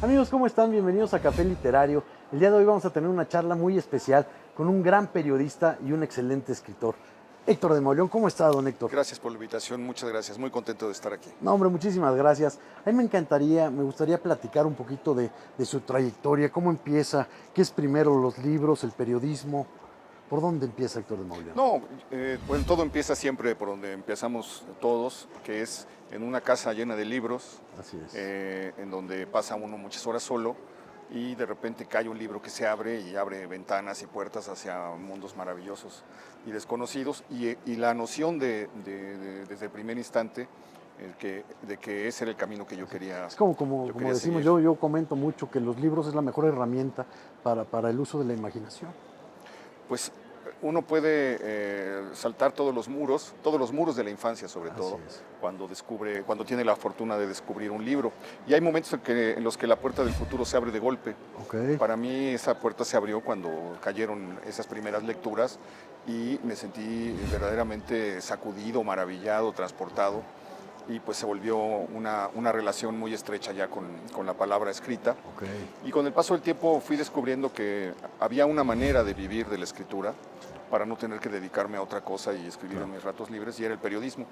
Amigos, ¿cómo están? Bienvenidos a Café Literario. El día de hoy vamos a tener una charla muy especial con un gran periodista y un excelente escritor. Héctor de Mauleón, ¿cómo está, don Héctor? Gracias por la invitación, muchas gracias, muy contento de estar aquí. No, hombre, muchísimas gracias. A mí me gustaría platicar un poquito de su trayectoria, cómo empieza, qué es primero, los libros, el periodismo. ¿Por dónde empieza Héctor de Mauleón? No, bueno, todo empieza siempre por donde empezamos todos, que es en una casa llena de libros, Así es. en donde pasa uno muchas horas solo y de repente cae un libro que se abre y abre ventanas y puertas hacia mundos maravillosos y desconocidos y la noción desde el primer instante de que ese era el camino que yo quería. Es como decimos, seguir. yo comento mucho que los libros es la mejor herramienta para el uso de la imaginación. Pues uno puede saltar todos los muros de la infancia sobre todo, cuando tiene la fortuna de descubrir un libro. Y hay momentos en los que la puerta del futuro se abre de golpe. Okay. Para mí esa puerta se abrió cuando cayeron esas primeras lecturas y me sentí verdaderamente sacudido, maravillado, transportado. Y pues se volvió una relación muy estrecha ya con la palabra escrita. Okay. Y con el paso del tiempo fui descubriendo que había una manera de vivir de la escritura para no tener que dedicarme a otra cosa y escribir en mis ratos libres, y era el periodismo.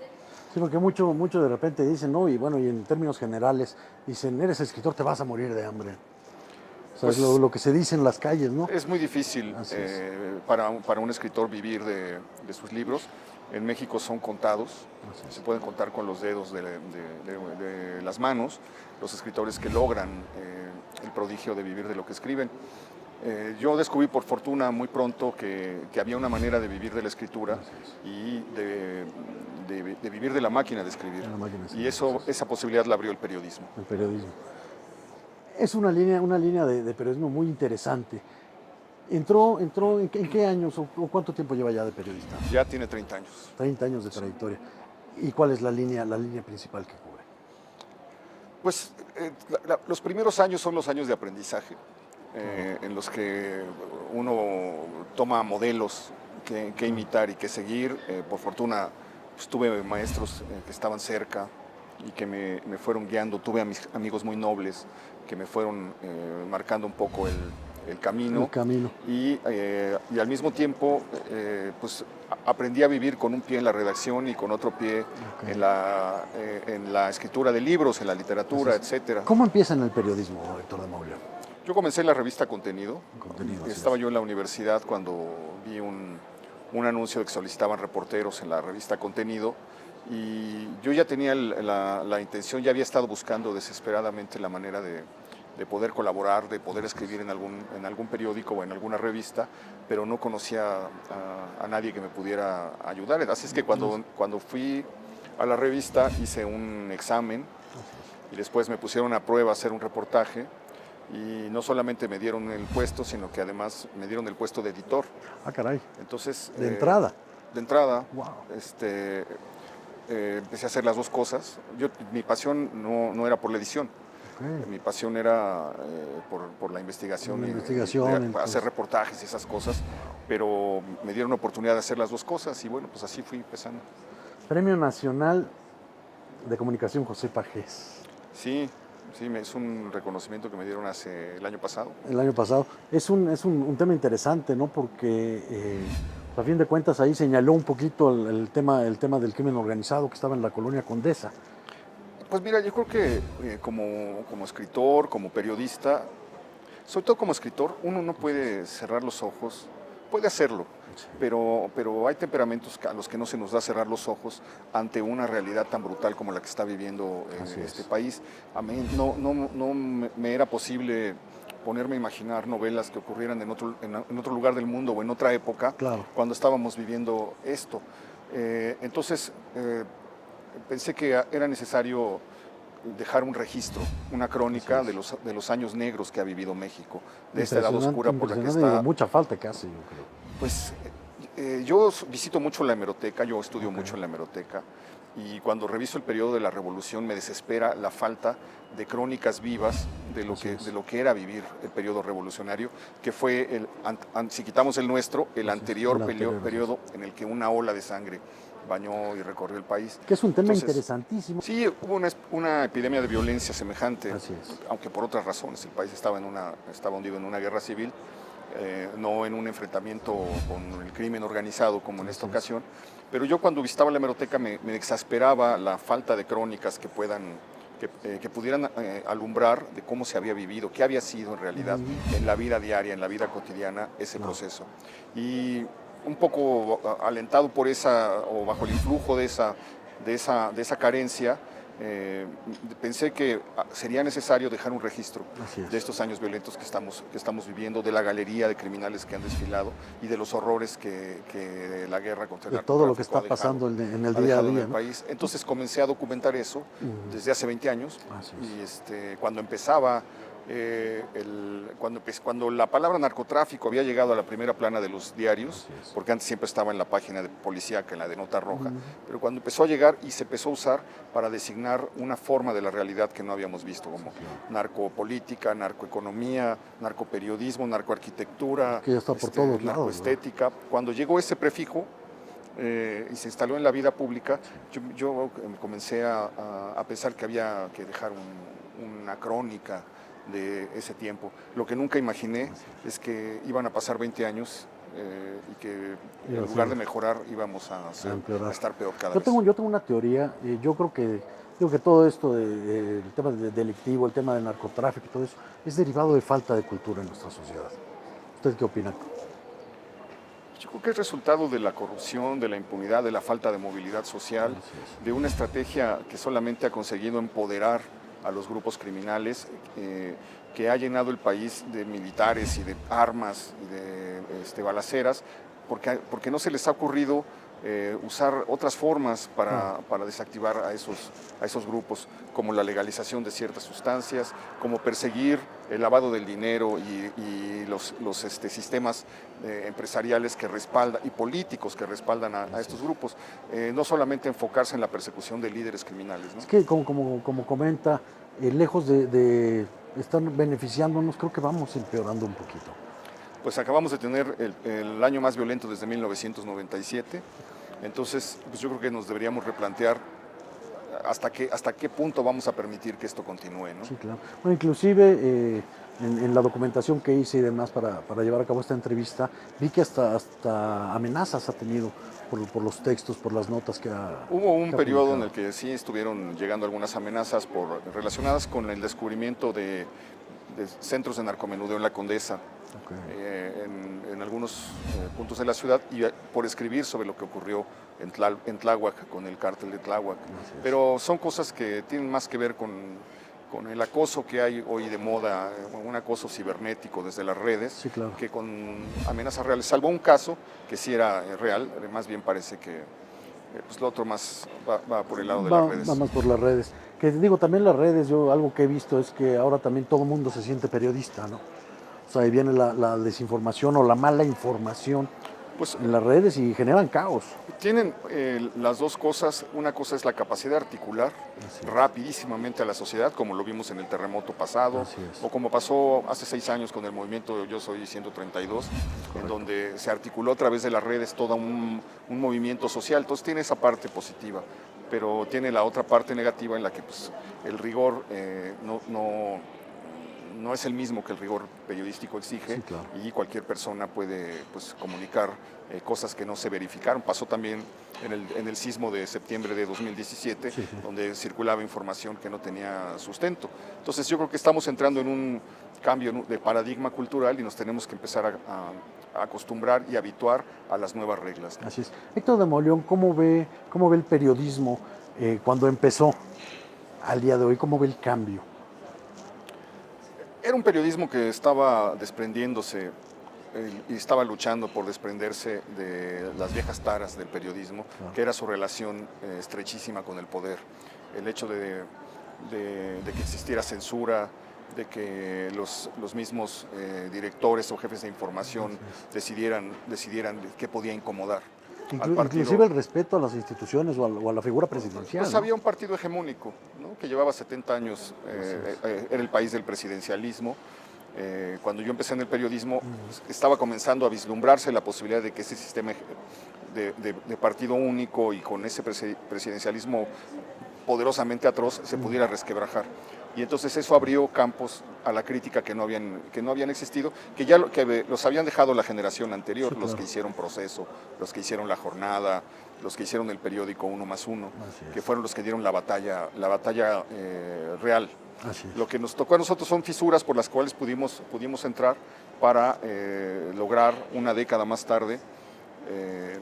Sí, porque mucho de repente dicen, ¿no? Y bueno, y en términos generales, dicen, eres escritor, te vas a morir de hambre. O sea, Pues, es lo que se dice en las calles, ¿no? Es muy difícil para un escritor vivir de sus libros. En México son contados, se pueden contar con los dedos de las manos los escritores que logran el prodigio de vivir de lo que escriben. Yo descubrí por fortuna muy pronto que había una manera de vivir de la escritura y de vivir de la máquina de escribir. Y esa posibilidad la abrió el periodismo. El periodismo. Es una línea de periodismo muy interesante. ¿Entró en qué años o cuánto tiempo lleva ya de periodista? Ya tiene 30 años. 30 años de trayectoria. ¿Y cuál es la línea principal que cubre? Pues los primeros años son los años de aprendizaje, en los que uno toma modelos que imitar y que seguir. Por fortuna pues, tuve maestros que estaban cerca y que me fueron guiando. Tuve amigos muy nobles que me fueron marcando un poco el camino. Y al mismo tiempo pues aprendí a vivir con un pie en la redacción y con otro pie en la escritura de libros, en la literatura, etcétera. ¿Cómo empieza en el periodismo, Héctor de Mauleón? Yo comencé en la revista Contenido. Estaba yo en la universidad cuando vi un anuncio de que solicitaban reporteros en la revista Contenido, y yo ya tenía la intención, ya había estado buscando desesperadamente la manera de poder colaborar, de poder escribir en algún periódico o en alguna revista, pero no conocía a nadie que me pudiera ayudar. Así es que cuando fui a la revista hice un examen y después me pusieron a prueba a hacer un reportaje, y no solamente me dieron el puesto, sino que además me dieron el puesto de editor. Ah, caray. Entonces, ¿De entrada? De entrada. Wow. Empecé a hacer las dos cosas. Mi pasión no era por la edición. Okay. Mi pasión era por la investigación, hacer reportajes y esas cosas, pero me dieron la oportunidad de hacer las dos cosas y bueno, pues así fui empezando. Premio Nacional de Comunicación José Pagés. Sí, es un reconocimiento que me dieron el año pasado. El año pasado. Es un tema interesante, ¿no? Porque a fin de cuentas ahí señaló un poquito el tema del crimen organizado que estaba en la colonia Condesa. Pues mira, yo creo que como escritor, como periodista, sobre todo como escritor, uno no puede cerrar los ojos, puede hacerlo, sí, pero hay temperamentos a los que no se nos da cerrar los ojos ante una realidad tan brutal como la que está viviendo este país. A mí no me era posible ponerme a imaginar novelas que ocurrieran en otro lugar del mundo o en otra época, claro, cuando estábamos viviendo esto. Entonces, pensé que era necesario dejar un registro, una crónica de los años negros que ha vivido México, de esta edad oscura por la que está. Mucha falta que hace, yo creo. Pues yo visito mucho la hemeroteca, yo estudio mucho en la hemeroteca, y cuando reviso el periodo de la Revolución me desespera la falta de crónicas vivas de lo que era vivir el periodo revolucionario, que fue, si quitamos el nuestro, el anterior periodo en el que una ola de sangre bañó y recorrió el país. Que es un tema Entonces, interesantísimo. sí, hubo una epidemia de violencia semejante, Así es. aunque por otras razones. El país estaba hundido en una guerra civil, no en un enfrentamiento con el crimen organizado como en esta ocasión. Pero yo cuando visitaba la hemeroteca me exasperaba la falta de crónicas que pudieran alumbrar de cómo se había vivido, qué había sido en realidad en la vida diaria, en la vida cotidiana, ese proceso. Y un poco alentado por o bajo el influjo de esa carencia, pensé que sería necesario dejar un registro de estos años violentos que estamos viviendo, de la galería de criminales que han desfilado y de los horrores que la guerra contra el todo lo que está pasando en el día a día, ¿no? País. Entonces comencé a documentar eso desde hace 20 años y cuando empezaba cuando la palabra narcotráfico había llegado a la primera plana de los diarios, porque antes siempre estaba en la página de policíaca, en la de nota roja, pero cuando empezó a llegar y se empezó a usar para designar una forma de la realidad que no habíamos visto, como narcopolítica, narcoeconomía, narcoperiodismo, narcoarquitectura, que ya está por todos lados, narcoestética. Cuando llegó ese prefijo, y se instaló en la vida pública, yo comencé a pensar que había que dejar una crónica de ese tiempo. Lo que nunca imaginé es que iban a pasar 20 años y que en lugar de mejorar íbamos a estar peor cada vez. Yo tengo una teoría, yo creo que todo esto, el tema delictivo, el tema del narcotráfico y todo eso, es derivado de falta de cultura en nuestra sociedad. ¿Usted qué opina? Yo creo que es resultado de la corrupción, de la impunidad, de la falta de movilidad social, de una estrategia que solamente ha conseguido empoderar a los grupos criminales, que ha llenado el país de militares y de armas y de balaceras, porque no se les ha ocurrido usar otras formas para desactivar a esos grupos, como la legalización de ciertas sustancias, como perseguir el lavado del dinero y los sistemas empresariales que respaldan y políticos que respaldan a estos grupos. No solamente enfocarse en la persecución de líderes criminales, ¿no? Es que como comenta, lejos de estar beneficiándonos, creo que vamos empeorando un poquito. Pues acabamos de tener el año más violento desde 1997, entonces pues yo creo que nos deberíamos replantear hasta qué punto vamos a permitir que esto continúe, ¿no? Sí, claro. Bueno, inclusive en la documentación que hice y demás para llevar a cabo esta entrevista, vi que hasta amenazas ha tenido por los textos, por las notas que ha... Hubo un periodo publicado, en el que sí estuvieron llegando algunas amenazas relacionadas con el descubrimiento de centros de narcomenudeo en la Condesa, en algunos puntos de la ciudad, y por escribir sobre lo que ocurrió en Tláhuac, con el cártel de Tláhuac. Pero son cosas que tienen más que ver con el acoso que hay hoy de moda, un acoso cibernético desde las redes, que con amenazas reales, salvo un caso que sí era real, más bien parece que pues lo otro más va por el lado de las redes. Va más por las redes. Que digo, también las redes, yo algo que he visto es que ahora también todo el mundo se siente periodista, ¿no? O sea, ahí viene la desinformación o la mala información en las redes y generan caos. Tienen las dos cosas. Una cosa es la capacidad de articular rapidísimamente a la sociedad, como lo vimos en el terremoto pasado, o como pasó hace 6 años con el movimiento Yo Soy 132, en donde se articuló a través de las redes todo un movimiento social. Entonces tiene esa parte positiva, pero tiene la otra parte negativa en la que pues, el rigor no es el mismo que el rigor periodístico exige, y cualquier persona puede pues, comunicar cosas que no se verificaron. Pasó también en el sismo de septiembre de 2017, donde circulaba información que no tenía sustento. Entonces yo creo que estamos entrando en un cambio de paradigma cultural y nos tenemos que empezar a acostumbrar y habituar a las nuevas reglas, ¿no? Así es. Héctor de Mauleón, ¿cómo ve el periodismo cuando empezó al día de hoy? ¿Cómo ve el cambio? Era un periodismo que estaba desprendiéndose y estaba luchando por desprenderse de las viejas taras del periodismo, que era su relación estrechísima con el poder. El hecho de que existiera censura, de que los mismos directores o jefes de información decidieran qué podía incomodar. Inclusive el respeto a las instituciones o a la figura presidencial. Pues había un partido hegemónico, ¿no? Que llevaba 70 años, era el país del presidencialismo, Cuando yo empecé en el periodismo, estaba comenzando a vislumbrarse la posibilidad de que ese sistema de partido único y con ese presidencialismo poderosamente atroz se pudiera resquebrajar. Y entonces eso abrió campos a la crítica que no habían existido, que los habían dejado la generación anterior, sí, claro. Los que hicieron Proceso, los que hicieron La Jornada, los que hicieron el periódico 1+1, que fueron los que dieron la batalla real. Lo que nos tocó a nosotros son fisuras por las cuales pudimos entrar para lograr una década más tarde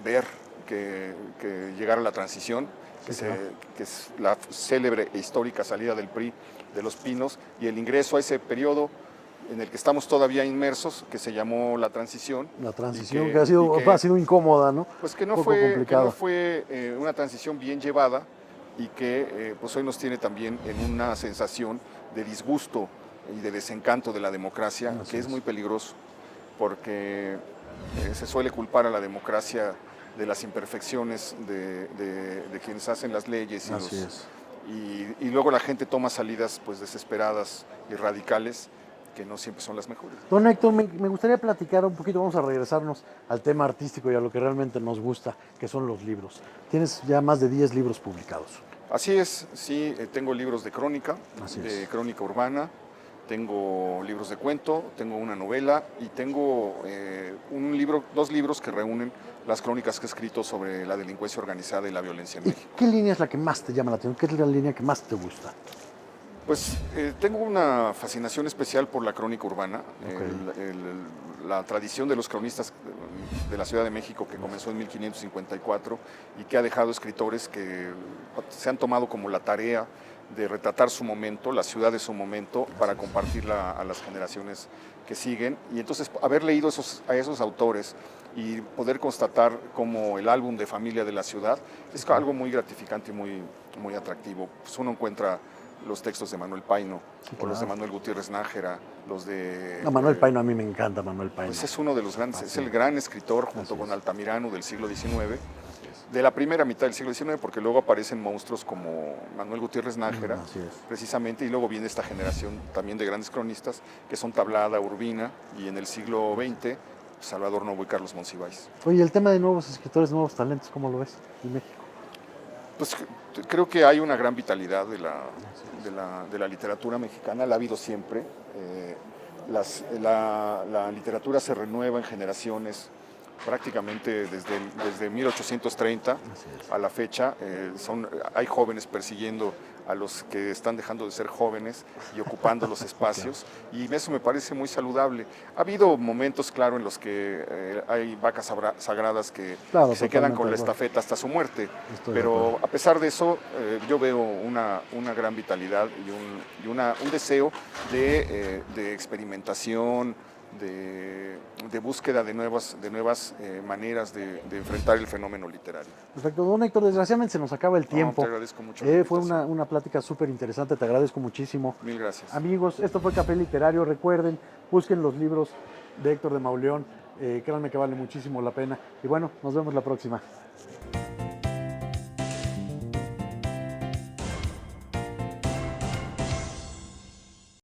ver que llegara la transición, que es la célebre e histórica salida del PRI de Los Pinos y el ingreso a ese periodo en el que estamos todavía inmersos, que se llamó la transición. La transición que ha sido incómoda, ¿no? Pues que no fue una transición bien llevada y que pues hoy nos tiene también en una sensación de disgusto y de desencanto de la democracia, que es muy peligroso, porque se suele culpar a la democracia de las imperfecciones de quienes hacen las leyes y luego la gente toma salidas pues desesperadas y radicales que no siempre son las mejores. Don Héctor, me gustaría platicar un poquito, vamos a regresarnos al tema artístico y a lo que realmente nos gusta, que son los libros. Tienes ya más de 10 libros publicados. Así es, sí, tengo libros de crónica, crónica urbana, tengo libros de cuento, tengo una novela y tengo dos libros que reúnen las crónicas que he escrito sobre la delincuencia organizada y la violencia en México. ¿Qué línea es la que más te llama la atención? ¿Qué es la línea que más te gusta? Pues tengo una fascinación especial por la crónica urbana, la tradición de los cronistas de la Ciudad de México que comenzó en 1554 y que ha dejado escritores que se han tomado como la tarea de retratar su momento, la ciudad de su momento, para compartirla a las generaciones que siguen. Y entonces haber leído a esos autores y poder constatar como el álbum de familia de la ciudad es algo muy gratificante y muy atractivo. Pues uno encuentra los textos de Manuel Paino, o los de Manuel Gutiérrez Nájera, los de... Manuel Paino, a mí me encanta Manuel Paino. Pues es uno de los grandes, es el gran escritor junto con Altamirano del siglo XIX, de la primera mitad del siglo XIX, porque luego aparecen monstruos como Manuel Gutiérrez Nájera, precisamente, y luego viene esta generación también de grandes cronistas, que son Tablada, Urbina, y en el siglo XX, Salvador Novo y Carlos Monsiváis. Oye, el tema de nuevos escritores, nuevos talentos, ¿cómo lo ves en México? Pues creo que hay una gran vitalidad de la literatura mexicana, la ha habido siempre. La literatura se renueva en generaciones prácticamente desde 1830 a la fecha. Hay jóvenes persiguiendo a los que están dejando de ser jóvenes y ocupando los espacios, y eso me parece muy saludable. Ha habido momentos, claro, en los que hay vacas sagradas que se quedan con la estafeta hasta su muerte, pero a pesar de eso yo veo una gran vitalidad y un deseo de experimentación, de búsqueda de nuevas maneras de enfrentar el fenómeno literario. Perfecto, don Héctor, desgraciadamente se nos acaba el tiempo. Te agradezco mucho. Fue una plática súper interesante, te agradezco muchísimo. Mil gracias. Amigos, esto fue Café Literario, recuerden, busquen los libros de Héctor de Mauleón, créanme que vale muchísimo la pena. Y bueno, nos vemos la próxima.